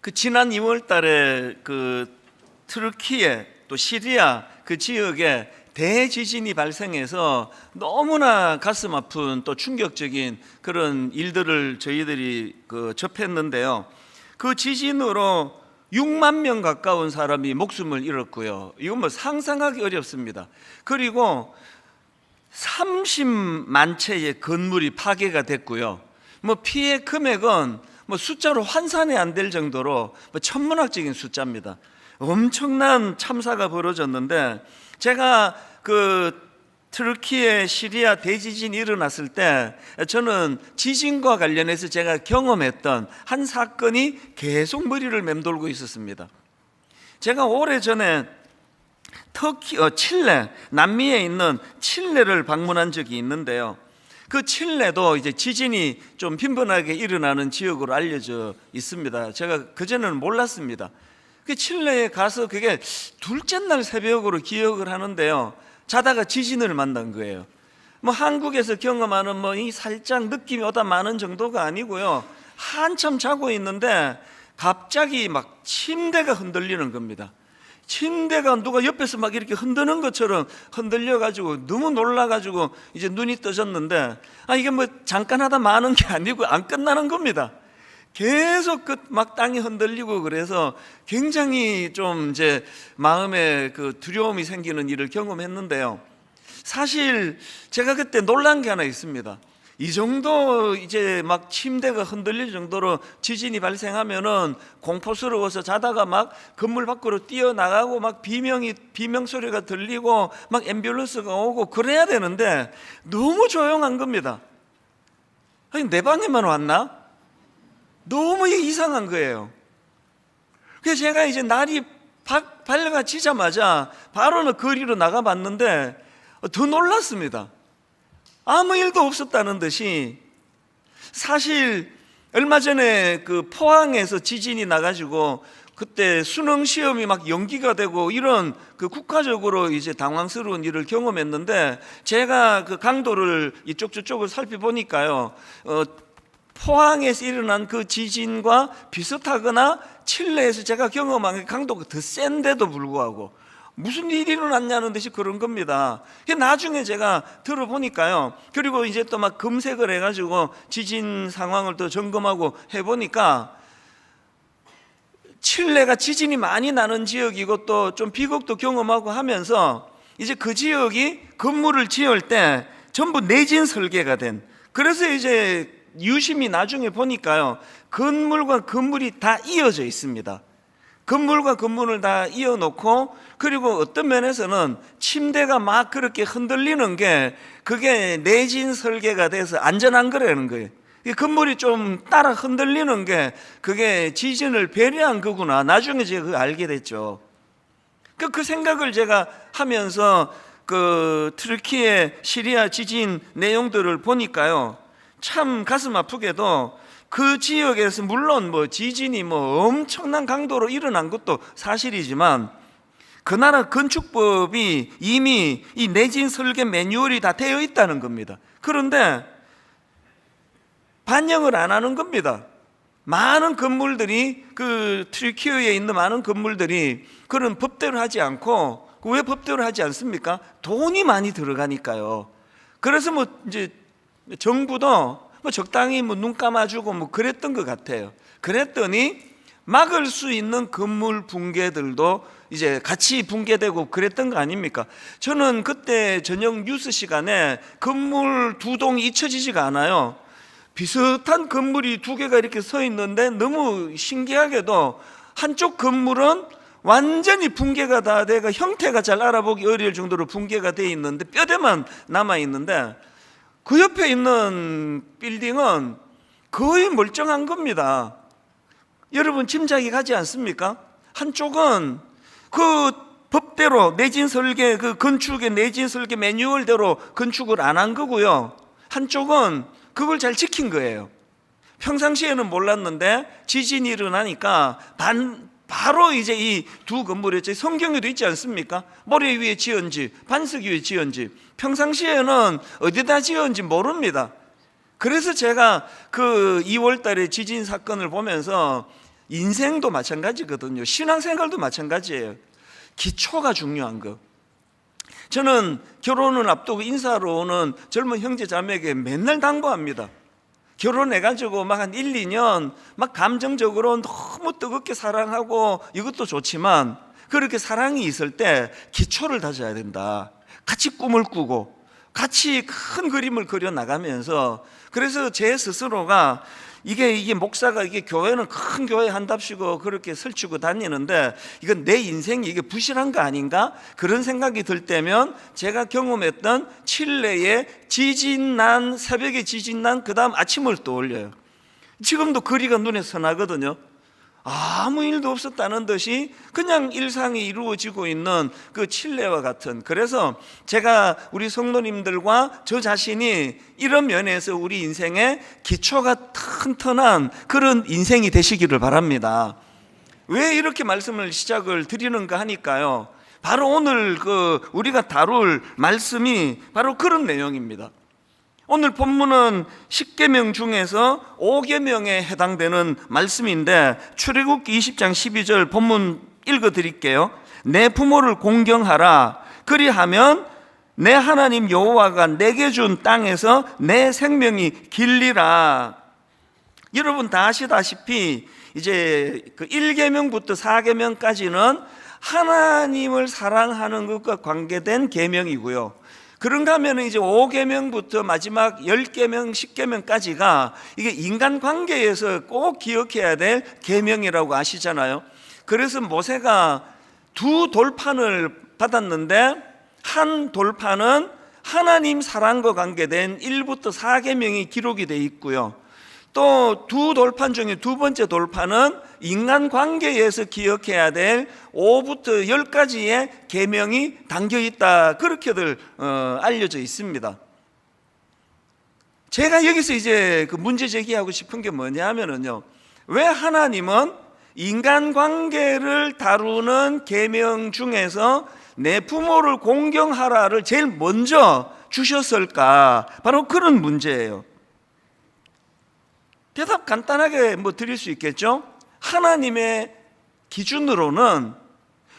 그 지난 2월 달에 그 트르키에 또 시리아 그 지역에 대지진이 발생해서 너무나 가슴 아픈 또 충격적인 그런 일들을 저희들이 접했는데요. 그 지진으로 6만 명 가까운 사람이 목숨을 잃었고요. 이건 뭐 상상하기 어렵습니다. 그리고 30만 채의 건물이 파괴가 됐고요. 뭐 피해 금액은 뭐 숫자로 환산이 안 될 정도로 뭐 천문학적인 숫자입니다. 엄청난 참사가 벌어졌는데, 제가 그 트르키에 시리아 대지진이 일어났을 때 저는 지진과 관련해서 제가 경험했던 한 사건이 계속 머리를 맴돌고 있었습니다. 제가 오래전에 칠레, 남미에 있는 칠레를 방문한 적이 있는데요. 그 칠레도 이제 지진이 좀 빈번하게 일어나는 지역으로 알려져 있습니다. 제가 그전에는 몰랐습니다. 그 칠레에 가서 그게 둘째 날 새벽으로 기억을 하는데요. 자다가 지진을 만난 거예요. 뭐 한국에서 경험하는 뭐 이 살짝 느낌이 오다 마는 정도가 아니고요. 한참 자고 있는데 갑자기 막 침대가 흔들리는 겁니다. 침대가 누가 옆에서 막 이렇게 흔드는 것처럼 흔들려가지고 너무 놀라가지고 이제 눈이 떠졌는데, 이게 뭐 잠깐 하다 마는 게 아니고 안 끝나는 겁니다. 계속 막 땅이 흔들리고, 그래서 굉장히 좀 이제 마음에 그 두려움이 생기는 일을 경험했는데요. 사실 제가 그때 놀란 게 하나 있습니다. 이 정도 이제 막 침대가 흔들릴 정도로 지진이 발생하면은 공포스러워서 자다가 막 건물 밖으로 뛰어나가고 막 비명 소리가 들리고 막 앰뷸런스가 오고 그래야 되는데 너무 조용한 겁니다. 아니, 내 방에만 왔나? 너무 이상한 거예요. 그래서 제가 이제 날이 밝아지자마자 바로는 거리로 나가봤는데 더 놀랐습니다. 아무 일도 없었다는 듯이. 사실 얼마 전에 그 포항에서 지진이 나가지고 그때 수능 시험이 막 연기가 되고 이런 그 국가적으로 이제 당황스러운 일을 경험했는데, 제가 그 강도를 이쪽 저쪽을 살펴보니까요, 포항에서 일어난 그 지진과 비슷하거나 칠레에서 제가 경험한 강도가 더 센데도 불구하고 무슨 일이 일어났냐는 듯이 그런 겁니다. 나중에 제가 들어보니까요, 그리고 이제 또 막 검색을 해가지고 지진 상황을 또 점검하고 해보니까 칠레가 지진이 많이 나는 지역이고 또 좀 비극도 경험하고 하면서 이제 그 지역이 건물을 지을 때 전부 내진 설계가 된, 그래서 이제 유심히 나중에 보니까요, 건물과 건물이 다 이어져 있습니다. 건물과 건물을 다 이어놓고, 그리고 어떤 면에서는 침대가 막 그렇게 흔들리는 게 그게 내진 설계가 돼서 안전한 거라는 거예요. 건물이 좀 따라 흔들리는 게 그게 지진을 배려한 거구나, 나중에 제가 그거 알게 됐죠. 그 생각을 제가 하면서 그 트르키의 시리아 지진 내용들을 보니까요, 참 가슴 아프게도 그 지역에서 물론 뭐 지진이 뭐 엄청난 강도로 일어난 것도 사실이지만 그 나라 건축법이 이미 이 내진 설계 매뉴얼이 다 되어 있다는 겁니다. 그런데 반영을 안 하는 겁니다. 많은 건물들이, 그 트르키에 있는 많은 건물들이 그런 법대로 하지 않고, 왜 법대로 하지 않습니까? 돈이 많이 들어가니까요. 그래서 뭐 이제 정부도 뭐 적당히 뭐 눈 감아주고 뭐 그랬던 것 같아요. 그랬더니 막을 수 있는 건물 붕괴들도 이제 같이 붕괴되고 그랬던 거 아닙니까? 저는 그때 저녁 뉴스 시간에 건물 두 동이 잊혀지지가 않아요. 비슷한 건물이 두 개가 이렇게 서 있는데 너무 신기하게도 한쪽 건물은 완전히 붕괴가 다 돼가 형태가 잘 알아보기 어려울 정도로 붕괴가 돼 있는데 뼈대만 남아 있는데, 그 옆에 있는 빌딩은 거의 멀쩡한 겁니다. 여러분 짐작이 가지 않습니까? 한쪽은 그 법대로 내진 설계, 그 건축의 내진 설계 매뉴얼대로 건축을 안 한 거고요, 한쪽은 그걸 잘 지킨 거예요. 평상시에는 몰랐는데 지진이 일어나니까 바로 이제 이 두 건물에, 성경에도 있지 않습니까? 모래 위에 지은 집, 반석 위에 지은 집. 평상시에는 어디다 지은지 모릅니다. 그래서 제가 그 2월 달에 지진 사건을 보면서 인생도 마찬가지거든요. 신앙생활도 마찬가지예요. 기초가 중요한 거. 저는 결혼을 앞두고 인사로 오는 젊은 형제 자매에게 맨날 당부합니다. 결혼해가지고 막 한 1, 2년 막 감정적으로 너무 뜨겁게 사랑하고 이것도 좋지만 그렇게 사랑이 있을 때 기초를 다져야 된다. 같이 꿈을 꾸고 같이 큰 그림을 그려 나가면서, 그래서 제 스스로가 이게 목사가 이게 교회는 큰 교회 한답시고 그렇게 설치고 다니는데 이건 내 인생이 이게 부실한 거 아닌가? 그런 생각이 들 때면 제가 경험했던 칠레의 지진난, 새벽에 지진난 그 다음 아침을 떠올려요. 지금도 거리가 눈에 선하거든요. 아무 일도 없었다는 듯이 그냥 일상이 이루어지고 있는 그 칠레와 같은, 그래서 제가 우리 성도님들과 저 자신이 이런 면에서 우리 인생의 기초가 튼튼한 그런 인생이 되시기를 바랍니다. 왜 이렇게 말씀을 시작을 드리는가 하니까요, 바로 오늘 우리가 다룰 말씀이 바로 그런 내용입니다. 오늘 본문은 10계명 중에서 5계명에 해당되는 말씀인데, 출애굽기 20장 12절 본문 읽어드릴게요. 내 부모를 공경하라. 그리하면 내 하나님 여호와가 내게 준 땅에서 내 생명이 길리라. 여러분 다 아시다시피 이제 그 1계명부터 4계명까지는 하나님을 사랑하는 것과 관계된 계명이고요. 그런가 하면 이제 5계명부터 마지막 10계명, 10계명까지가 이게 인간관계에서 꼭 기억해야 될 계명이라고 아시잖아요. 그래서 모세가 두 돌판을 받았는데, 한 돌판은 하나님 사랑과 관계된 1부터 4계명이 기록이 되어 있고요. 또 두 돌판 중에 두 번째 돌판은 인간관계에서 기억해야 될 5부터 10가지의 계명이 담겨있다, 그렇게들 알려져 있습니다. 제가 여기서 이제 그 문제 제기하고 싶은 게 뭐냐 하면은요, 왜 하나님은 인간관계를 다루는 계명 중에서 내 부모를 공경하라를 제일 먼저 주셨을까? 바로 그런 문제예요. 대답 간단하게 드릴 수 있겠죠? 하나님의 기준으로는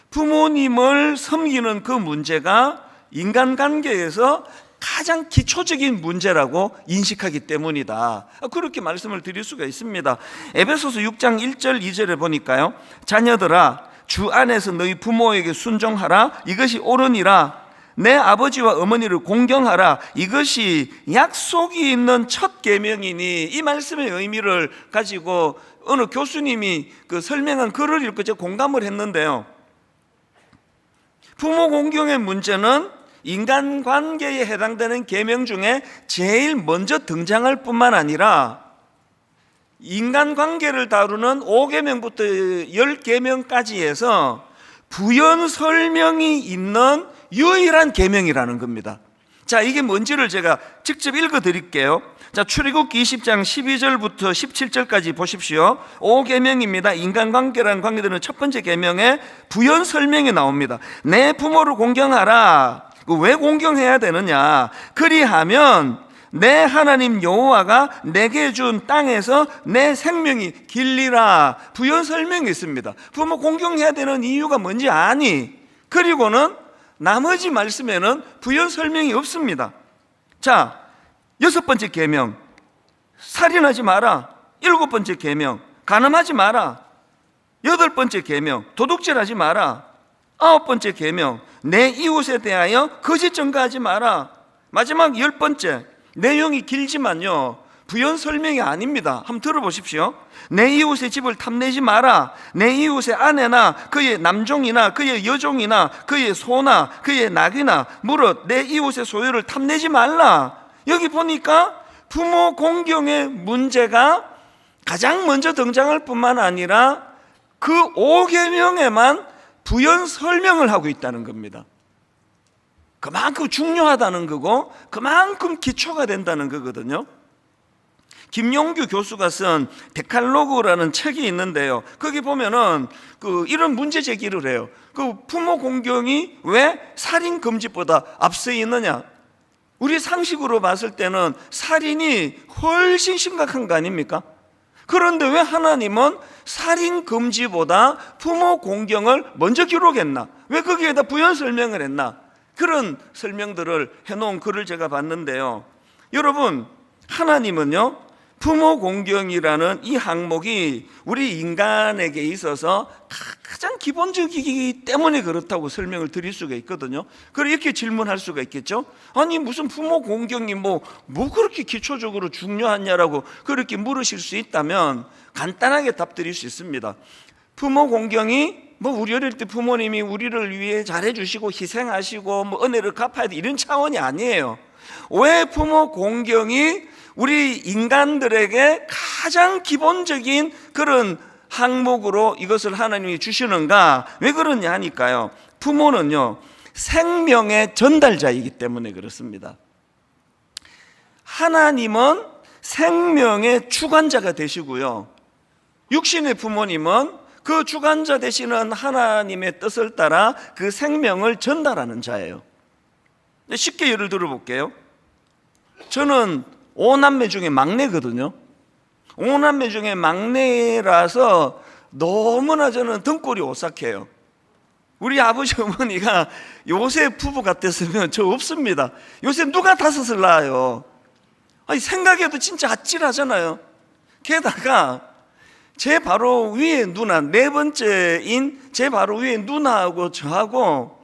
부모님을 섬기는 그 문제가 인간관계에서 가장 기초적인 문제라고 인식하기 때문이다, 그렇게 말씀을 드릴 수가 있습니다. 에베소서 6장 1절 2절에 보니까요, 자녀들아 주 안에서 너희 부모에게 순종하라. 이것이 옳으니라. 내 아버지와 어머니를 공경하라. 이것이 약속이 있는 첫 계명이니. 이 말씀의 의미를 가지고 어느 교수님이 그 설명한 글을 읽고 제가 공감을 했는데요, 부모 공경의 문제는 인간관계에 해당되는 계명 중에 제일 먼저 등장할 뿐만 아니라 인간관계를 다루는 5계명부터 10계명까지 해서 부연 설명이 있는 유일한 계명이라는 겁니다. 자, 이게 뭔지를 제가 직접 읽어 드릴게요. 자, 출애굽기 20장 12절부터 17절까지 보십시오. 5계명입니다. 인간관계라는 관계되는 첫 번째 계명에 부연 설명이 나옵니다. 내 부모를 공경하라. 왜 공경해야 되느냐? 그리하면 내 하나님 여호와가 내게 준 땅에서 내 생명이 길리라. 부연 설명이 있습니다. 부모 공경해야 되는 이유가 뭔지 아니? 그리고는 나머지 말씀에는 부연 설명이 없습니다. 자, 6번째 계명, 살인하지 마라. 7번째 계명, 간음하지 마라. 8번째 계명, 도둑질하지 마라. 9번째 계명, 내 이웃에 대하여 거짓 증거하지 마라. 마지막 10번째, 내용이 길지만요, 부연 설명이 아닙니다. 한번 들어보십시오. 내 이웃의 집을 탐내지 마라. 내 이웃의 아내나 그의 남종이나 그의 여종이나 그의 소나 그의 낙이나 무릇 내 이웃의 소유를 탐내지 말라. 여기 보니까 부모 공경의 문제가 가장 먼저 등장할 뿐만 아니라 그 5계명에만 부연 설명을 하고 있다는 겁니다. 그만큼 중요하다는 거고 그만큼 기초가 된다는 거거든요. 김용규 교수가 쓴 데칼로그라는 책이 있는데요, 거기 보면은 이런 문제 제기를 해요. 부모 공경이 왜 살인 금지보다 앞서 있느냐? 우리 상식으로 봤을 때는 살인이 훨씬 심각한 거 아닙니까? 그런데 왜 하나님은 살인 금지보다 부모 공경을 먼저 기록했나? 왜 거기에다 부연 설명을 했나? 그런 설명들을 해놓은 글을 제가 봤는데요. 여러분, 하나님은요, 부모 공경이라는 이 항목이 우리 인간에게 있어서 가장 기본적이기 때문에 그렇다고 설명을 드릴 수가 있거든요. 그럼 이렇게 질문할 수가 있겠죠. 아니 무슨 부모 공경이 뭐 그렇게 기초적으로 중요하냐라고 그렇게 물으실 수 있다면 간단하게 답드릴 수 있습니다. 부모 공경이 뭐 우리 어릴 때 부모님이 우리를 위해 잘해주시고 희생하시고 뭐 은혜를 갚아야 돼 이런 차원이 아니에요. 왜 부모 공경이 우리 인간들에게 가장 기본적인 그런 항목으로 이것을 하나님이 주시는가? 왜 그러냐 하니까요, 부모는요 생명의 전달자이기 때문에 그렇습니다. 하나님은 생명의 주관자가 되시고요, 육신의 부모님은 그 주관자 되시는 하나님의 뜻을 따라 그 생명을 전달하는 자예요. 쉽게 예를 들어볼게요. 저는 5남매 중에 막내거든요. 5남매 중에 막내라서 너무나 저는 등골이 오싹해요. 우리 아버지 어머니가 요새 부부 같았으면 저 없습니다. 요새 누가 5을 낳아요? 아니 생각해도 진짜 아찔하잖아요. 게다가 제 바로 위에 누나, 4번째인 제 바로 위에 누나하고 저하고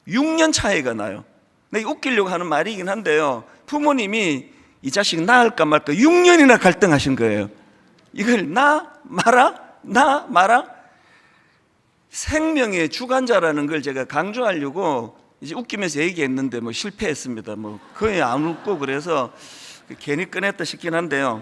6년 차이가 나요. 내가 웃기려고 하는 말이긴 한데요, 부모님이 이 자식 낳을까 말까 6년이나 갈등하신 거예요. 이걸 나 마라 생명의 주관자라는 걸 제가 강조하려고 이제 웃기면서 얘기했는데 뭐 실패했습니다. 뭐 거의 안 웃고 그래서 괜히 꺼냈다 싶긴 한데요.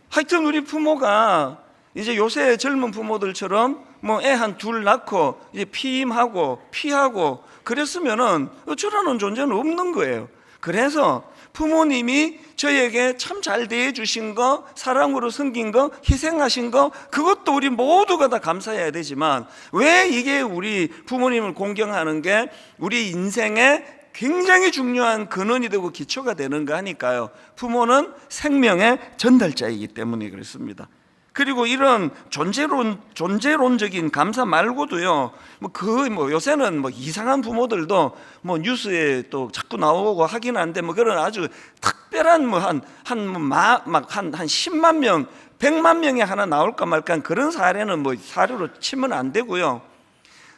하여튼 우리 부모가 이제 요새 젊은 부모들처럼 뭐 애 한 둘 낳고 이제 피임하고 피하고 그랬으면은 저라는 존재는 없는 거예요. 그래서 부모님이 저에게 참 잘 대해주신 거, 사랑으로 섬긴 거, 희생하신 거, 그것도 우리 모두가 다 감사해야 되지만 왜 이게 우리 부모님을 공경하는 게 우리 인생의 굉장히 중요한 근원이 되고 기초가 되는가 하니까요, 부모는 생명의 전달자이기 때문에 그렇습니다. 그리고 이런 존재론적인 감사 말고도요, 뭐 요새는 뭐 이상한 부모들도 뭐 뉴스에 또 자꾸 나오고 하긴 한데 뭐 그런 아주 특별한 뭐 한 10만 명, 100만 명에 하나 나올까 말까 그런 사례는 뭐 사례로 치면 안 되고요.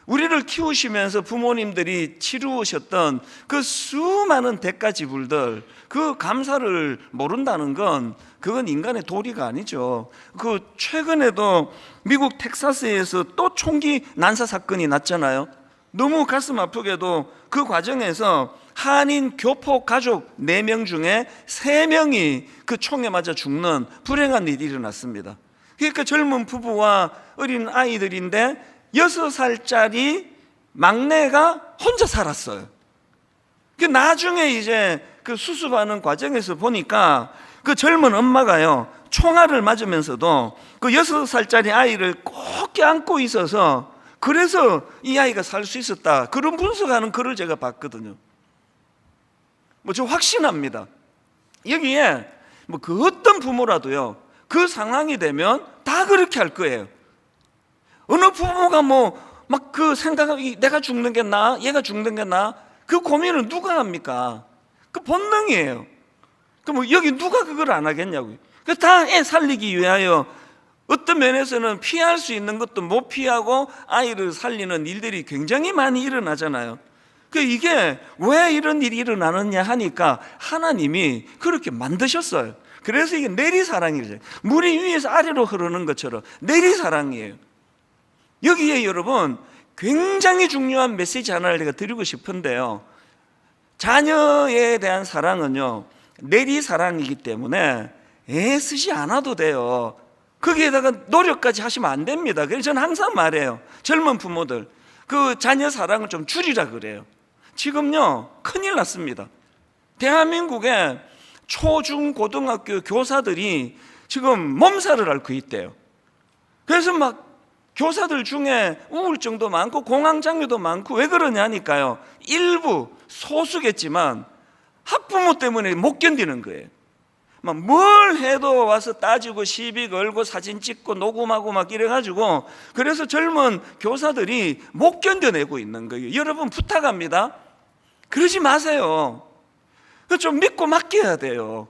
우리를 키우시면서 부모님들이 치루셨던 그 수많은 대가 지불들, 그 감사를 모른다는 건 그건 인간의 도리가 아니죠. 그 최근에도 미국 텍사스에서 또 총기 난사 사건이 났잖아요. 너무 가슴 아프게도 그 과정에서 한인 교포 가족 4명 중에 3명이 그 총에 맞아 죽는 불행한 일이 일어났습니다. 그러니까 젊은 부부와 어린 아이들인데 6살짜리 막내가 혼자 살았어요. 그 나중에 이제 그 수습하는 과정에서 보니까 그 젊은 엄마가요, 총알을 맞으면서도 그 6살짜리 아이를 꼭 껴안고 있어서 그래서 이 아이가 살 수 있었다, 그런 분석하는 글을 제가 봤거든요. 뭐 저 확신합니다. 여기에 뭐 그 어떤 부모라도요, 그 상황이 되면 다 그렇게 할 거예요. 어느 부모가 뭐 막 그 생각이 내가 죽는 게 나아, 얘가 죽는 게 나아, 그 고민을 누가 합니까? 그 본능이에요. 그 뭐 여기 누가 그걸 안 하겠냐고요. 그 다 애 살리기 위하여 어떤 면에서는 피할 수 있는 것도 못 피하고 아이를 살리는 일들이 굉장히 많이 일어나잖아요. 그 이게 왜 이런 일이 일어나느냐 하니까 하나님이 그렇게 만드셨어요. 그래서 이게 내리사랑이죠. 물이 위에서 아래로 흐르는 것처럼 내리사랑이에요. 여기에 여러분 굉장히 중요한 메시지 하나를 제가 드리고 싶은데요, 자녀에 대한 사랑은요 내리사랑이기 때문에 애쓰지 않아도 돼요. 거기에다가 노력까지 하시면 안 됩니다. 그래서 저는 항상 말해요, 젊은 부모들 그 자녀 사랑을 좀 줄이라 그래요. 지금요 큰일 났습니다. 대한민국의 초, 중, 고등학교 교사들이 지금 몸살을 앓고 있대요. 그래서 막 교사들 중에 우울증도 많고 공황장애도 많고, 왜 그러냐 하니까요, 일부 소수겠지만 학부모 때문에 못 견디는 거예요. 막 뭘 해도 와서 따지고 시비 걸고 사진 찍고 녹음하고 막 이래가지고, 그래서 젊은 교사들이 못 견뎌내고 있는 거예요. 여러분 부탁합니다. 그러지 마세요. 좀 믿고 맡겨야 돼요.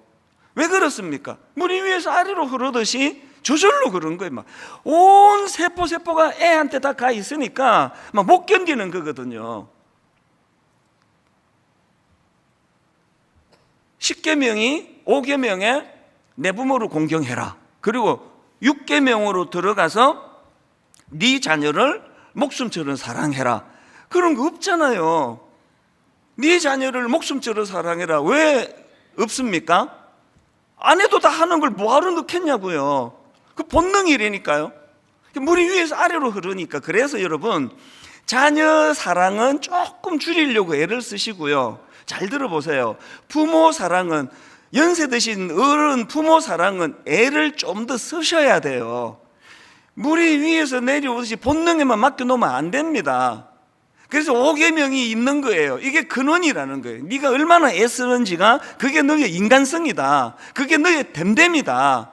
왜 그렇습니까? 물이 위에서 아래로 흐르듯이 저절로 그런 거예요. 막 온 세포가 애한테 다 가 있으니까 막 못 견디는 거거든요. 10계명이 5계명에 내 부모를 공경해라. 그리고 6계명으로 들어가서 네 자녀를 목숨처럼 사랑해라. 그런 거 없잖아요. 네 자녀를 목숨처럼 사랑해라. 왜 없습니까? 안 해도 다 하는 걸 뭐하러 넣겠냐고요. 그 본능이라니까요. 물이 위에서 아래로 흐르니까. 그래서 여러분, 자녀 사랑은 조금 줄이려고 애를 쓰시고요. 잘 들어보세요. 부모 사랑은, 연세 드신 어른 부모 사랑은 애를 좀 더 쓰셔야 돼요. 물이 위에서 내려오듯이 본능에만 맡겨놓으면 안 됩니다. 그래서 5계명이 있는 거예요. 이게 근원이라는 거예요. 네가 얼마나 애쓰는지가 그게 너의 인간성이다. 그게 너의 됨됨이다.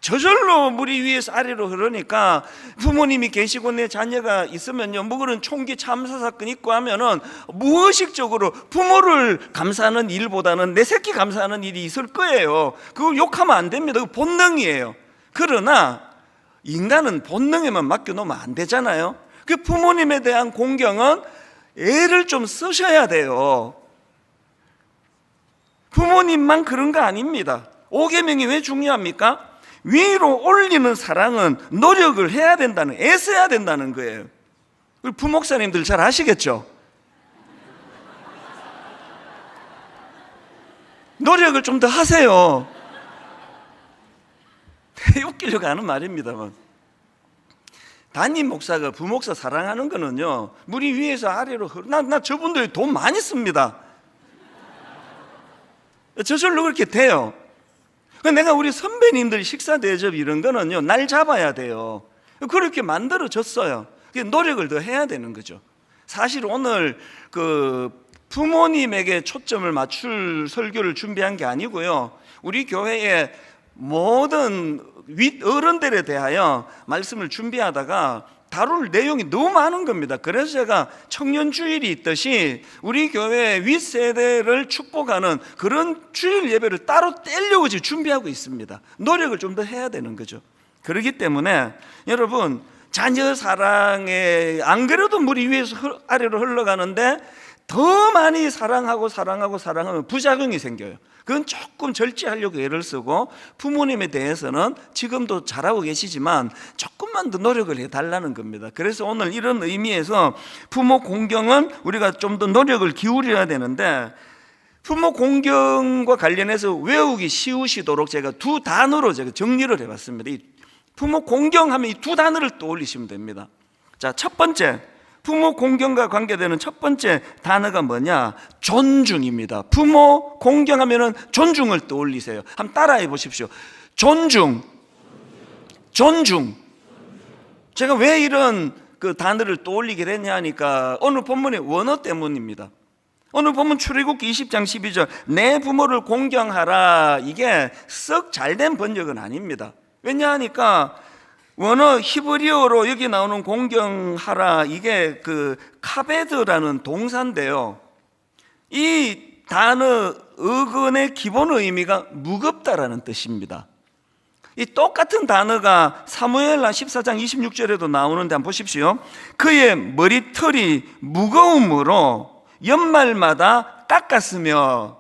저절로 물이 위에서 아래로 흐르니까 부모님이 계시고 내 자녀가 있으면요, 뭐 그런 총기 참사 사건 있고 하면은 무의식적으로 부모를 감사하는 일보다는 내 새끼 감사하는 일이 있을 거예요. 그걸 욕하면 안 됩니다. 그 본능이에요. 그러나 인간은 본능에만 맡겨놓으면 안 되잖아요. 그 부모님에 대한 공경은 애를 좀 쓰셔야 돼요. 부모님만 그런 거 아닙니다. 5계명이 왜 중요합니까? 위로 올리는 사랑은 노력을 해야 된다는, 애써야 된다는 거예요. 부목사님들 잘 아시겠죠? 노력을 좀 더 하세요. 웃기려고 하는 말입니다만, 담임 목사가 부목사 사랑하는 거는요, 물이 위에서 아래로 나 저분들이 돈 많이 씁니다. 저절로 그렇게 돼요. 내가 우리 선배님들 식사 대접 이런 거는요, 날 잡아야 돼요. 그렇게 만들어졌어요. 노력을 더 해야 되는 거죠. 사실 오늘 그 부모님에게 초점을 맞출 설교를 준비한 게 아니고요, 우리 교회의 모든 윗 어른들에 대하여 말씀을 준비하다가 다룰 내용이 너무 많은 겁니다. 그래서 제가 청년주일이 있듯이 우리 교회 윗세대를 축복하는 그런 주일 예배를 따로 떼려고 지금 준비하고 있습니다. 노력을 좀 더 해야 되는 거죠. 그렇기 때문에 여러분, 자녀 사랑에 안 그래도 물이 위에서 아래로 흘러가는데 더 많이 사랑하면 부작용이 생겨요. 그건 조금 절제하려고 애를 쓰고, 부모님에 대해서는 지금도 잘하고 계시지만 조금만 더 노력을 해달라는 겁니다. 그래서 오늘 이런 의미에서 부모 공경은 우리가 좀 더 노력을 기울여야 되는데, 부모 공경과 관련해서 외우기 쉬우시도록 제가 두 단어로 제가 정리를 해봤습니다. 이 부모 공경하면 이 두 단어를 떠올리시면 됩니다. 자, 첫 번째, 부모 공경과 관계되는 첫 번째 단어가 뭐냐? 존중입니다. 부모 공경하면은 존중을 떠올리세요. 한번 따라해 보십시오. 존중. 제가 왜 이런 그 단어를 떠올리게 됐냐 하니까 오늘 본문의 원어 때문입니다. 오늘 본문 출애굽기 20장 12절, 내 부모를 공경하라, 이게 썩 잘된 번역은 아닙니다. 왜냐 하니까 원어 히브리어로 여기 나오는 공경하라, 이게 그 카베드라는 동사인데요, 이 단어 어근의 기본 의미가 무겁다라는 뜻입니다. 이 똑같은 단어가 사무엘하 14장 26절에도 나오는데 한번 보십시오. 그의 머리털이 무거움으로 연말마다 깎았으며,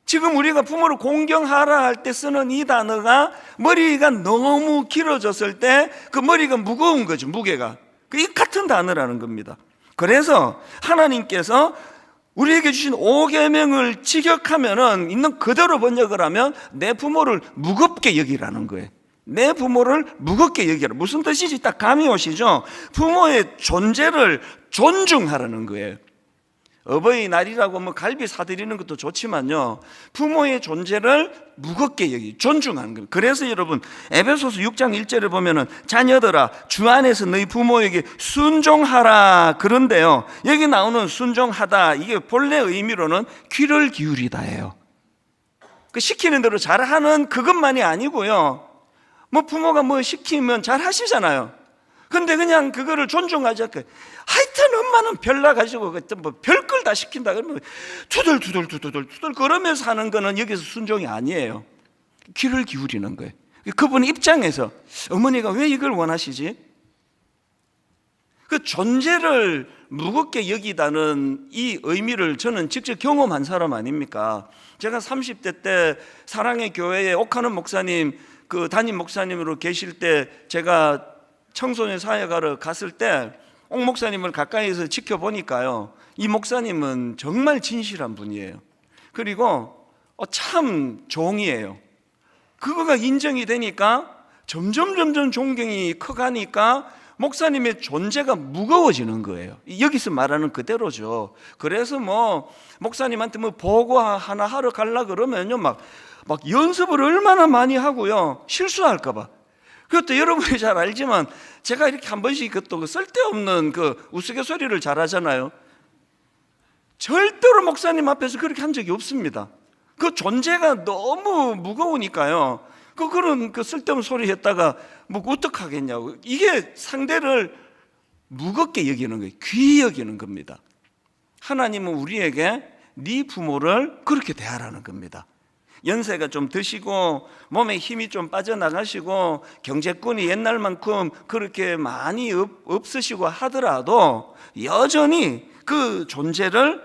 지금 우리가 부모를 공경하라 할 때 쓰는 이 단어가 머리가 너무 길어졌을 때 그 머리가 무거운 거죠. 무게가 이 같은 단어라는 겁니다. 그래서 하나님께서 우리에게 주신 5계명을 직역하면은 있는 그대로 번역을 하면 내 부모를 무겁게 여기라는 거예요. 내 부모를 무겁게 여기라. 무슨 뜻인지 딱 감이 오시죠? 부모의 존재를 존중하라는 거예요. 어버이날이라고 뭐 갈비 사드리는 것도 좋지만요, 부모의 존재를 무겁게 여기 존중하는 거예요. 그래서 여러분, 에베소서 6장 1절에 보면은 자녀들아 주 안에서 너희 부모에게 순종하라 그런데요, 여기 나오는 순종하다, 이게 본래 의미로는 귀를 기울이다예요. 그 시키는 대로 잘하는 그것만이 아니고요. 뭐 부모가 뭐 시키면 잘 하시잖아요. 근데 그냥 그거를 존중하지 않고 하여튼 엄마는 별나 가지고 뭐 별걸 다 시킨다 그러면 투덜투덜 그러면서 하는 거는 여기서 순종이 아니에요. 귀를 기울이는 거예요. 그분 입장에서 어머니가 왜 이걸 원하시지? 그 존재를 무겁게 여기다는 이 의미를 저는 직접 경험한 사람 아닙니까? 제가 30대 때 사랑의 교회에 옥하는 목사님 그 담임 목사님으로 계실 때 제가 청소년 사역하러 갔을 때 옥 목사님을 가까이서 지켜보니까요, 이 목사님은 정말 진실한 분이에요. 그리고 참 종이에요. 그거가 인정이 되니까 점점 존경이 커가니까 목사님의 존재가 무거워지는 거예요. 여기서 말하는 그대로죠. 그래서 뭐 목사님한테 뭐 보고 하나 하러 가려 그러면요 막 연습을 얼마나 많이 하고요, 실수할까 봐. 그것도 여러분이 잘 알지만 제가 이렇게 한 번씩 그것도 쓸데없는 그 우스갯소리를 잘하잖아요. 절대로 목사님 앞에서 그렇게 한 적이 없습니다. 그 존재가 너무 무거우니까요. 그런 쓸데없는 소리 했다가 뭐 어떡하겠냐고. 이게 상대를 무겁게 여기는 거예요. 귀히 여기는 겁니다. 하나님은 우리에게 네 부모를 그렇게 대하라는 겁니다. 연세가 좀 드시고 몸에 힘이 좀 빠져나가시고 경제권이 옛날만큼 그렇게 많이 없으시고 하더라도 여전히 그 존재를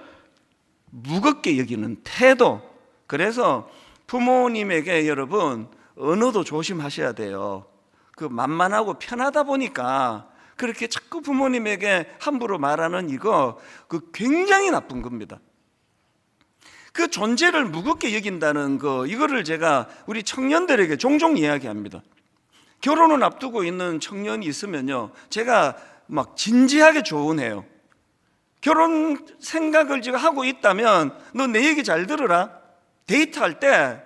무겁게 여기는 태도. 그래서 부모님에게 여러분 언어도 조심하셔야 돼요. 그 만만하고 편하다 보니까 그렇게 자꾸 부모님에게 함부로 말하는 이거 그 굉장히 나쁜 겁니다. 그 존재를 무겁게 여긴다는 거, 이거를 제가 우리 청년들에게 종종 이야기합니다. 결혼을 앞두고 있는 청년이 있으면요, 제가 막 진지하게 조언해요. 결혼 생각을 지금 하고 있다면 너 내 얘기 잘 들으라. 데이트할 때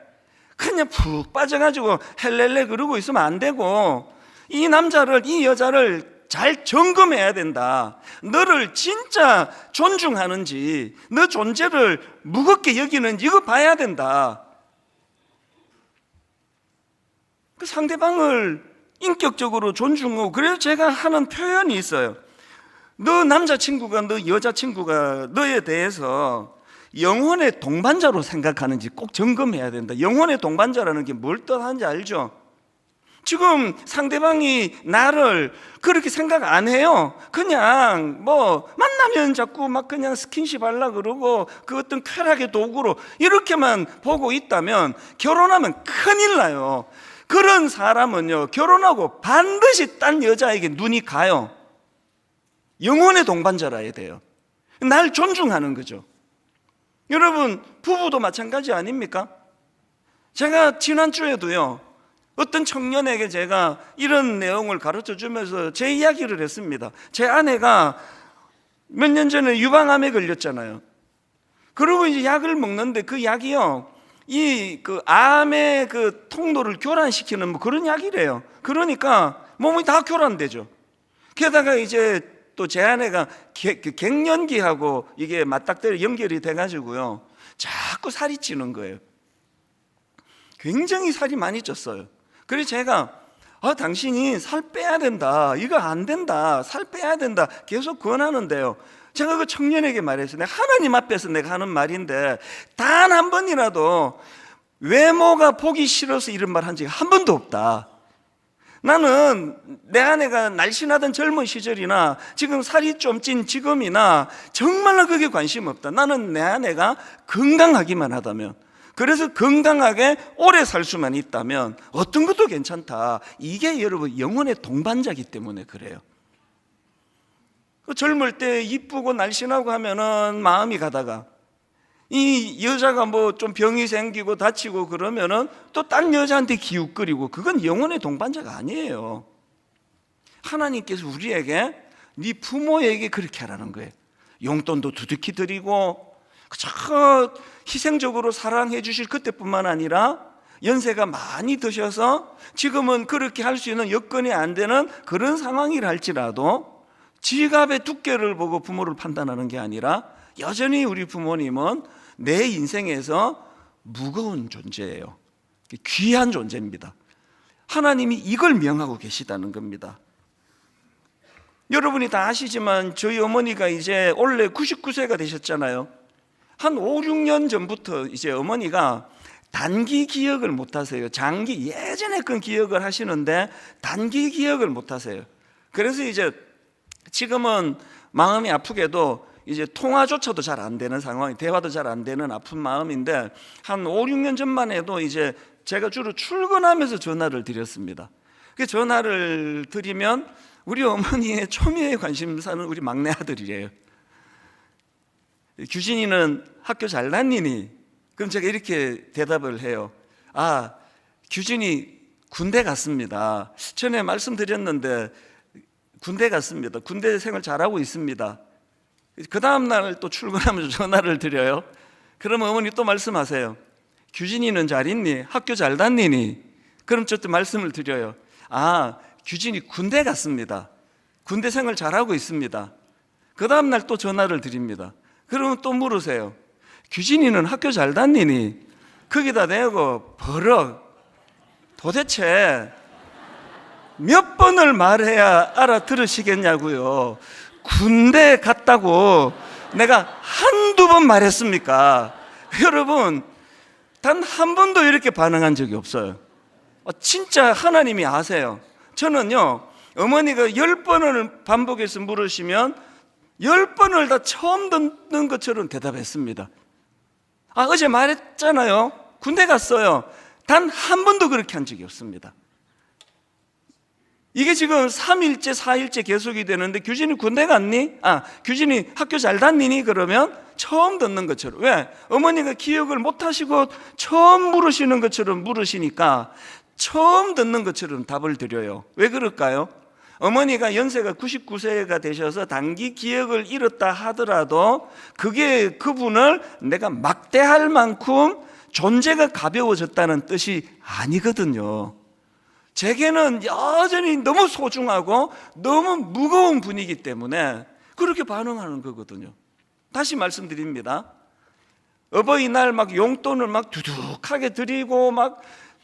그냥 푹 빠져가지고 헬렐레 그러고 있으면 안 되고, 이 남자를, 이 여자를 잘 점검해야 된다. 너를 진짜 존중하는지, 너 존재를 무겁게 여기는지 이거 봐야 된다. 그 상대방을 인격적으로 존중하고, 그래서 제가 하는 표현이 있어요. 너 남자친구가, 너 여자친구가 너에 대해서 영혼의 동반자로 생각하는지 꼭 점검해야 된다. 영혼의 동반자라는 게 뭘 뜻하는지 알죠? 지금 상대방이 나를 그렇게 생각 안 해요. 그냥 뭐 만나면 자꾸 막 그냥 스킨십 하려고 그러고 그 어떤 쾌락의 도구로 이렇게만 보고 있다면 결혼하면 큰일 나요. 그런 사람은요, 결혼하고 반드시 딴 여자에게 눈이 가요. 영혼의 동반자라 해야 돼요. 날 존중하는 거죠. 여러분, 부부도 마찬가지 아닙니까? 제가 지난주에도요, 어떤 청년에게 제가 이런 내용을 가르쳐 주면서 제 이야기를 했습니다. 제 아내가 몇 년 전에 유방암에 걸렸잖아요. 그리고 이제 약을 먹는데 그 약이요, 이 그 암의 그 통로를 교란시키는 뭐 그런 약이래요. 그러니까 몸이 다 교란되죠. 게다가 이제 또 제 아내가 갱년기하고 이게 맞닥뜨려 연결이 돼가지고요, 자꾸 살이 찌는 거예요. 굉장히 살이 많이 쪘어요. 그래서 제가 당신이 살 빼야 된다, 이거 안 된다, 살 빼야 된다 계속 권하는데요, 제가 그 청년에게 말했어요. 내가 하나님 앞에서 내가 하는 말인데 단 한 번이라도 외모가 보기 싫어서 이런 말 한 적이 한 번도 없다. 나는 내 아내가 날씬하던 젊은 시절이나 지금 살이 좀 찐 지금이나 정말로 그게 관심 없다. 나는 내 아내가 건강하기만 하다면, 그래서 건강하게 오래 살 수만 있다면 어떤 것도 괜찮다. 이게 여러분 영혼의 동반자이기 때문에 그래요. 젊을 때 이쁘고 날씬하고 하면은 마음이 가다가 이 여자가 뭐 좀 병이 생기고 다치고 그러면은 또 딴 여자한테 기웃거리고, 그건 영혼의 동반자가 아니에요. 하나님께서 우리에게 네 부모에게 그렇게 하라는 거예요. 용돈도 두둑히 드리고 저 희생적으로 사랑해 주실 그때뿐만 아니라 연세가 많이 드셔서 지금은 그렇게 할 수 있는 여건이 안 되는 그런 상황이라 할지라도 지갑의 두께를 보고 부모를 판단하는 게 아니라 여전히 우리 부모님은 내 인생에서 무거운 존재예요. 귀한 존재입니다. 하나님이 이걸 명하고 계시다는 겁니다. 여러분이 다 아시지만 저희 어머니가 이제 원래 99세가 되셨잖아요. 한 5, 6년 전부터 이제 어머니가 단기 기억을 못 하세요. 장기, 예전에 그 기억을 하시는데 단기 기억을 못 하세요. 그래서 이제 지금은 마음이 아프게도 이제 통화조차도 잘 안 되는 상황이, 대화도 잘 안 되는 아픈 마음인데, 한 5, 6년 전만 해도 이제 제가 주로 출근하면서 전화를 드렸습니다. 그 전화를 드리면 우리 어머니의 초미의 관심사는 우리 막내 아들이래요. 규진이는 학교 잘 다니니? 그럼 제가 이렇게 대답을 해요. 아, 규진이 군대 갔습니다. 전에 말씀드렸는데 군대 갔습니다. 군대 생활 잘하고 있습니다. 그 다음날 또 출근하면서 전화를 드려요. 그러면 어머니 또 말씀하세요. 규진이는 잘 있니? 학교 잘 다니니? 그럼 저 또 말씀을 드려요. 아, 규진이 군대 갔습니다. 군대 생활 잘하고 있습니다. 그 다음날 또 전화를 드립니다. 그러면 또 물으세요. 규진이는 학교 잘 다니니? 거기다 대고 버럭, 도대체 몇 번을 말해야 알아들으시겠냐고요. 군대 갔다고 내가 한두 번 말했습니까? 여러분, 단 한 번도 이렇게 반응한 적이 없어요. 진짜 하나님이 아세요. 저는요, 어머니가 10번을 반복해서 물으시면 10번을 다 처음 듣는 것처럼 대답했습니다. 아, 어제 말했잖아요. 군대 갔어요. 단 한 번도 그렇게 한 적이 없습니다. 이게 지금 3일째, 4일째 계속이 되는데, 규진이 군대 갔니? 아, 규진이 학교 잘 다니니? 그러면 처음 듣는 것처럼. 왜? 어머니가 기억을 못 하시고 처음 물으시는 것처럼 물으시니까 처음 듣는 것처럼 답을 드려요. 왜 그럴까요? 어머니가 연세가 99세가 되셔서 단기 기억을 잃었다 하더라도 그게 그분을 내가 막대할 만큼 존재가 가벼워졌다는 뜻이 아니거든요. 제게는 여전히 너무 소중하고 너무 무거운 분이기 때문에 그렇게 반응하는 거거든요. 다시 말씀드립니다. 어버이날 막 용돈을 막 두둑하게 드리고 막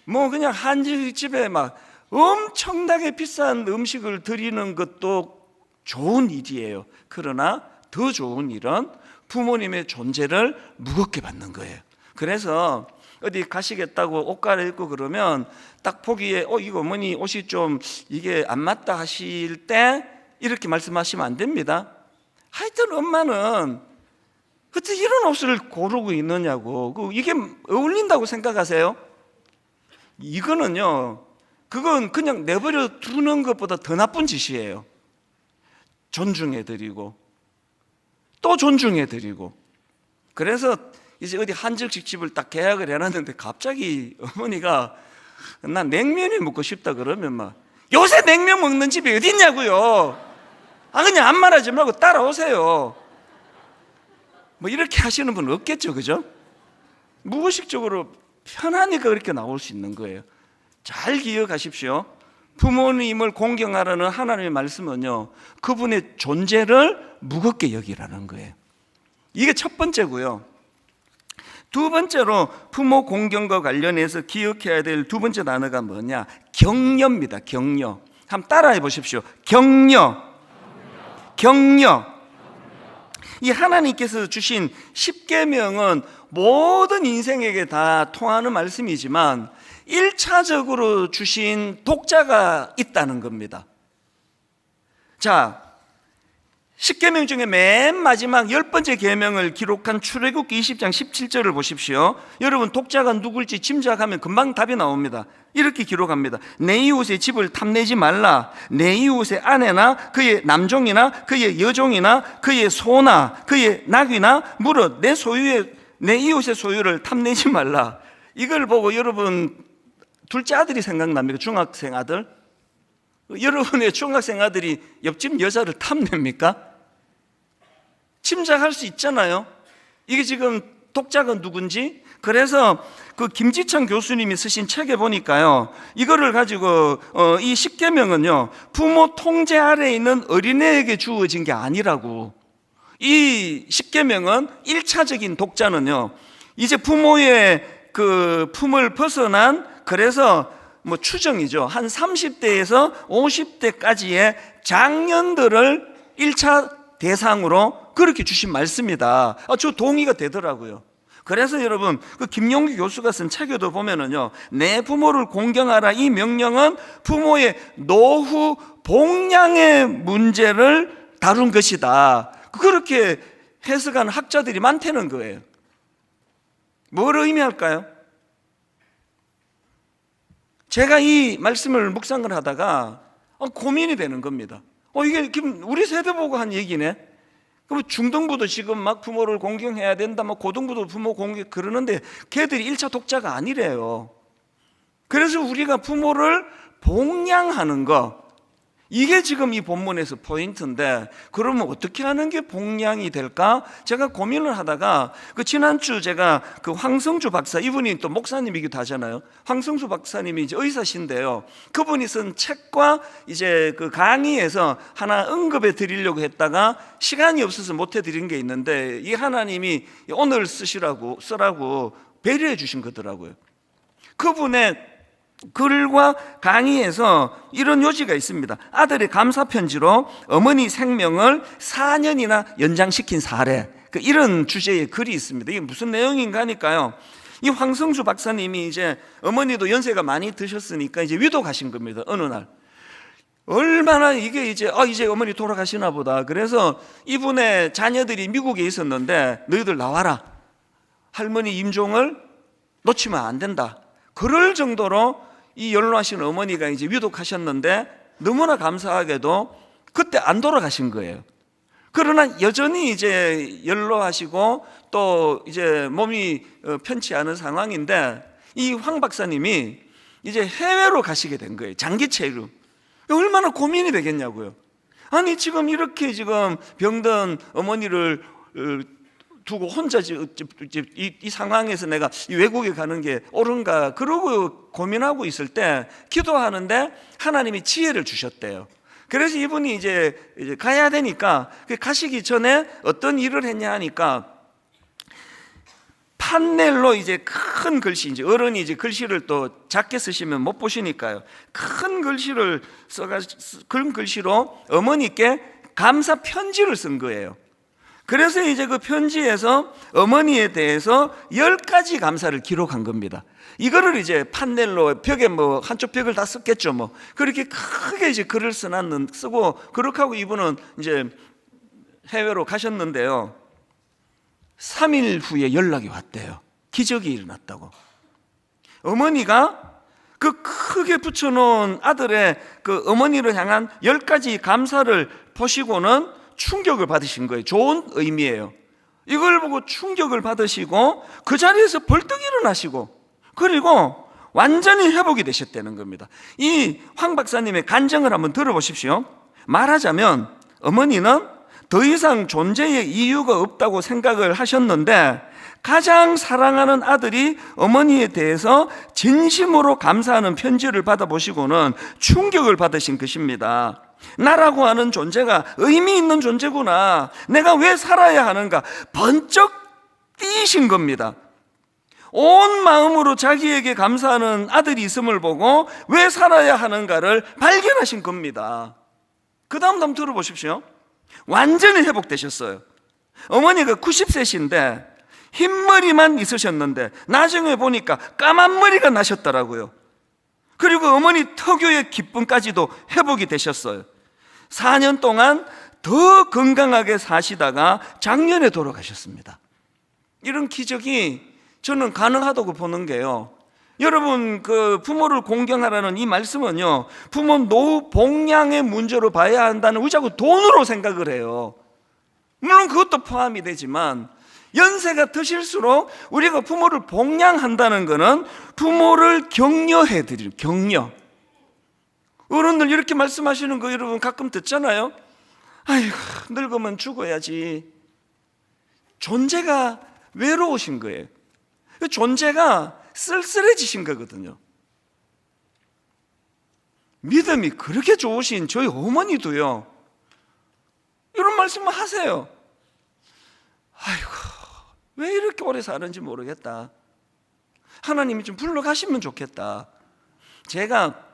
뭐 그냥 한집에 막 엄청나게 비싼 음식을 드리는 것도 좋은 일이에요. 그러나 더 좋은 일은 부모님의 존재를 무겁게 받는 거예요. 그래서 어디 가시겠다고 옷 갈아입고 그러면 딱 보기에 이거 어머니 옷이 좀 이게 안 맞다 하실 때 이렇게 말씀하시면 안 됩니다. 하여튼 엄마는 어떻게 이런 옷을 고르고 있느냐고, 이게 어울린다고 생각하세요? 이거는요, 그건 그냥 내버려 두는 것보다 더 나쁜 짓이에요. 존중해드리고 또 존중해드리고. 그래서 이제 어디 한정식 집을 딱 계약을 해놨는데 갑자기 어머니가 나 냉면이 먹고 싶다 그러면 막 요새 냉면 먹는 집이 어디 있냐고요. 아, 그냥 안 말하지 말고 따라오세요. 뭐 이렇게 하시는 분은 없겠죠, 그죠? 무의식적으로 편하니까 그렇게 나올 수 있는 거예요. 잘 기억하십시오. 부모님을 공경하라는 하나님의 말씀은요, 그분의 존재를 무겁게 여기라는 거예요. 이게 첫 번째고요. 두 번째로 부모 공경과 관련해서 기억해야 될 두 번째 단어가 뭐냐? 격려입니다. 격려. 한번 따라해 보십시오. 격려. 격려. 이 하나님께서 주신 십계명은 모든 인생에게 다 통하는 말씀이지만 1차적으로 주신 독자가 있다는 겁니다. 자, 십계명 중에 맨 마지막 10번째 계명을 기록한 출애굽기 20장 17절을 보십시오. 여러분, 독자가 누굴지 짐작하면 금방 답이 나옵니다. 이렇게 기록합니다. 내 이웃의 집을 탐내지 말라. 내 이웃의 아내나 그의 남종이나 그의 여종이나 그의 소나 그의 낙이나 무릇 내 이웃의 소유를 탐내지 말라. 이걸 보고 여러분 둘째 아들이 생각납니까? 중학생 아들? 여러분의 중학생 아들이 옆집 여자를 탐냅니까? 짐작할 수 있잖아요. 이게 지금 독자가 누군지. 그래서 그 김지창 교수님이 쓰신 책에 보니까요, 이거를 가지고 이 십계명은요, 부모 통제 아래에 있는 어린애에게 주어진 게 아니라고. 이 십계명은 1차적인 독자는요, 이제 부모의 그 품을 벗어난, 그래서 뭐 추정이죠, 한 30대에서 50대까지의 장년들을 1차 대상으로 그렇게 주신 말씀이다. 저 동의가 되더라고요. 그래서 여러분, 그 김용기 교수가 쓴 책에도 보면은요, 내 부모를 공경하라, 이 명령은 부모의 노후 복양의 문제를 다룬 것이다. 그렇게 해석하는 학자들이 많다는 거예요. 뭘 의미할까요? 제가 이 말씀을 묵상을 하다가 고민이 되는 겁니다. 이게 우리 세대 보고 한 얘기네. 그럼 중등부도 지금 막 부모를 공경해야 된다, 뭐 고등부도 부모 공경 그러는데 걔들이 1차 독자가 아니래요. 그래서 우리가 부모를 복양하는 거, 이게 지금 이 본문에서 포인트인데, 그러면 어떻게 하는 게 복양이 될까? 제가 고민을 하다가 그 지난주 제가 그 황성주 박사, 이분이 또 목사님이기도 하잖아요. 황성주 박사님이 이제 의사신데요, 그분이 쓴 책과 이제 그 강의에서 하나 언급해 드리려고 했다가 시간이 없어서 못 해드린 게 있는데, 이 하나님이 오늘 쓰라고 배려해 주신 거더라고요. 그분의 글과 강의에서 이런 요지가 있습니다. 아들의 감사 편지로 어머니 생명을 4년이나 연장시킨 사례, 이런 주제의 글이 있습니다. 이게 무슨 내용인가 하니까요, 이 황성주 박사님이 이제 어머니도 연세가 많이 드셨으니까 이제 위독하신 겁니다. 어느 날 얼마나 이게 이제 어머니 돌아가시나 보다. 그래서 이분의 자녀들이 미국에 있었는데, 너희들 나와라, 할머니 임종을 놓치면 안 된다. 그럴 정도로 이 연로하신 어머니가 이제 위독하셨는데, 너무나 감사하게도 그때 안 돌아가신 거예요. 그러나 여전히 이제 연로하시고 또 이제 몸이 편치 않은 상황인데, 이 황 박사님이 이제 해외로 가시게 된 거예요. 장기 체류. 얼마나 고민이 되겠냐고요. 아니 지금 이렇게 지금 병든 어머니를 두고 혼자 이 상황에서 내가 외국에 가는 게 옳은가, 그러고 고민하고 있을 때 기도하는데 하나님이 지혜를 주셨대요. 그래서 이분이 이제 가야 되니까, 가시기 전에 어떤 일을 했냐 하니까, 판넬로 이제 큰 글씨, 이제 어른이 이제 글씨를 또 작게 쓰시면 못 보시니까요, 큰 글씨를 큰 글씨로 어머니께 감사 편지를 쓴 거예요. 그래서 이제 그 편지에서 어머니에 대해서 10가지 감사를 기록한 겁니다. 이거를 이제 판넬로 벽에 뭐 한쪽 벽을 다 썼겠죠. 뭐 그렇게 크게 이제 글을 쓰고, 그렇게 하고 이분은 이제 해외로 가셨는데요, 3일 후에 연락이 왔대요. 기적이 일어났다고. 어머니가 그 크게 붙여놓은 아들의 그 어머니를 향한 10가지 감사를 보시고는 충격을 받으신 거예요. 좋은 의미예요. 이걸 보고 충격을 받으시고 그 자리에서 벌떡 일어나시고, 그리고 완전히 회복이 되셨다는 겁니다. 이 황 박사님의 간증을 한번 들어보십시오. 말하자면 어머니는 더 이상 존재의 이유가 없다고 생각을 하셨는데, 가장 사랑하는 아들이 어머니에 대해서 진심으로 감사하는 편지를 받아보시고는 충격을 받으신 것입니다. 나라고 하는 존재가 의미 있는 존재구나, 내가 왜 살아야 하는가, 번쩍 뛰신 겁니다. 온 마음으로 자기에게 감사하는 아들이 있음을 보고 왜 살아야 하는가를 발견하신 겁니다. 그 다음 한번 들어보십시오. 완전히 회복되셨어요. 어머니가 90세신데 흰머리만 있으셨는데 나중에 보니까 까만 머리가 나셨더라고요. 그리고 어머니 특유의 기쁨까지도 회복이 되셨어요. 4년 동안 더 건강하게 사시다가 작년에 돌아가셨습니다. 이런 기적이 저는 가능하다고 보는 게요, 여러분 그 부모를 공경하라는 이 말씀은요, 부모 노후 복양의 문제로 봐야 한다는, 우리 자꾸 돈으로 생각을 해요. 물론 그것도 포함이 되지만 연세가 드실수록 우리가 부모를 복양한다는 것은 부모를 격려해 드리는, 격려. 어른들 이렇게 말씀하시는 거 여러분 가끔 듣잖아요. 아이고 늙으면 죽어야지. 존재가 외로우신 거예요. 존재가 쓸쓸해지신 거거든요. 믿음이 그렇게 좋으신 저희 어머니도요, 이런 말씀을 하세요. 아이고 왜 이렇게 오래 사는지 모르겠다. 하나님이 좀 불러가시면 좋겠다. 제가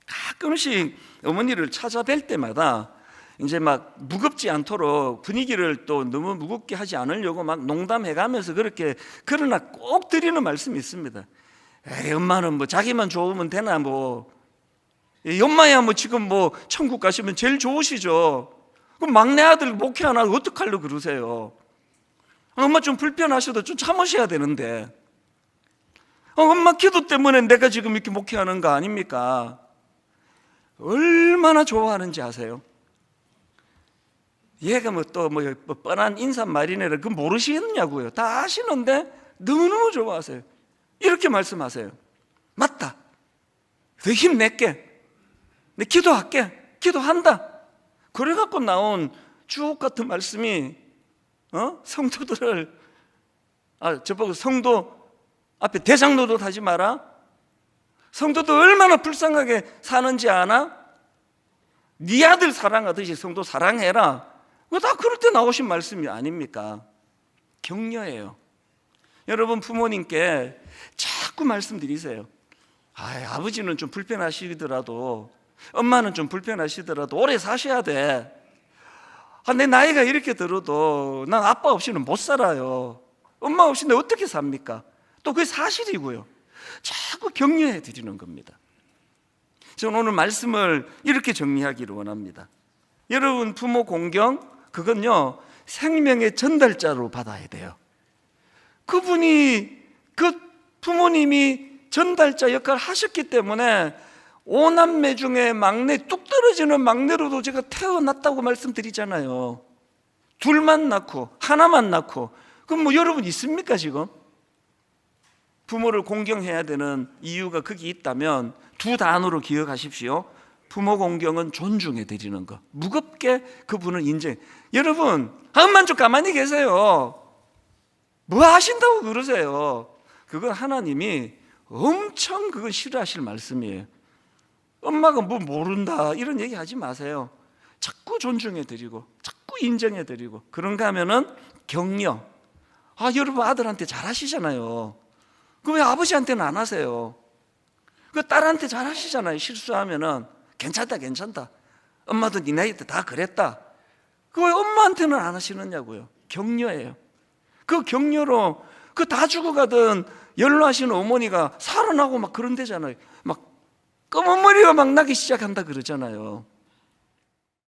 가끔씩 어머니를 찾아뵐 때마다 이제 막 무겁지 않도록 분위기를 또 너무 무겁게 하지 않으려고 막 농담해가면서 그렇게, 그러나 꼭 드리는 말씀이 있습니다. 에이, 엄마는 뭐 자기만 좋으면 되나, 뭐 엄마야 뭐 지금 뭐 천국 가시면 제일 좋으시죠. 그럼 막내 아들 목회 안 하고 어떡하려고 그러세요? 엄마 좀 불편하셔도 좀 참으셔야 되는데, 엄마 기도 때문에 내가 지금 이렇게 목회하는 거 아닙니까? 얼마나 좋아하는지 아세요? 얘가 뭐 또 뭐 뻔한 인사말이네를 그 모르시겠냐고요. 다 아시는데 너무너무 좋아하세요. 이렇게 말씀하세요. 맞다, 더 힘낼게, 내 기도할게, 기도한다. 그래갖고 나온 주옥 같은 말씀이 성도들을, 저보고 성도 앞에 대장 노릇하지 마라, 성도도 얼마나 불쌍하게 사는지 아나? 네 아들 사랑하듯이 성도 사랑해라. 다 그럴 때 나오신 말씀이 아닙니까? 격려예요. 여러분, 부모님께 자꾸 말씀드리세요. 아버지는 좀 불편하시더라도, 엄마는 좀 불편하시더라도 오래 사셔야 돼. 내 나이가 이렇게 들어도 난 아빠 없이는 못 살아요. 엄마 없이 내가 어떻게 삽니까? 또 그게 사실이고요. 자꾸 격려해 드리는 겁니다. 저는 오늘 말씀을 이렇게 정리하기를 원합니다. 여러분, 부모 공경, 그건요 생명의 전달자로 받아야 돼요. 그분이, 그 부모님이 전달자 역할을 하셨기 때문에 5남매 중에 막내, 뚝 떨어지는 막내로도 제가 태어났다고 말씀드리잖아요. 둘만 낳고 하나만 낳고. 그럼 뭐 여러분 있습니까 지금? 부모를 공경해야 되는 이유가 거기 있다면 두 단어로 기억하십시오. 부모 공경은 존중해 드리는 것, 무겁게 그분을 인정. 여러분, 엄만 좀 가만히 계세요. 뭐 하신다고 그러세요? 그건 하나님이 엄청 그건 싫어하실 말씀이에요. 엄마가 뭐 모른다 이런 얘기 하지 마세요. 자꾸 존중해 드리고 자꾸 인정해 드리고. 그런가 하면은 격려. 여러분 아들한테 잘하시잖아요. 그 왜 아버지한테는 안 하세요? 그 딸한테 잘하시잖아요. 실수하면은 괜찮다 괜찮다, 엄마도 네 나이 때 다 그랬다. 그 왜 엄마한테는 안 하시느냐고요. 격려예요. 그 격려로 그 다 죽어가던 연로하신 어머니가 살아나고 막 그런대잖아요. 막 검은 머리가 막 나기 시작한다 그러잖아요.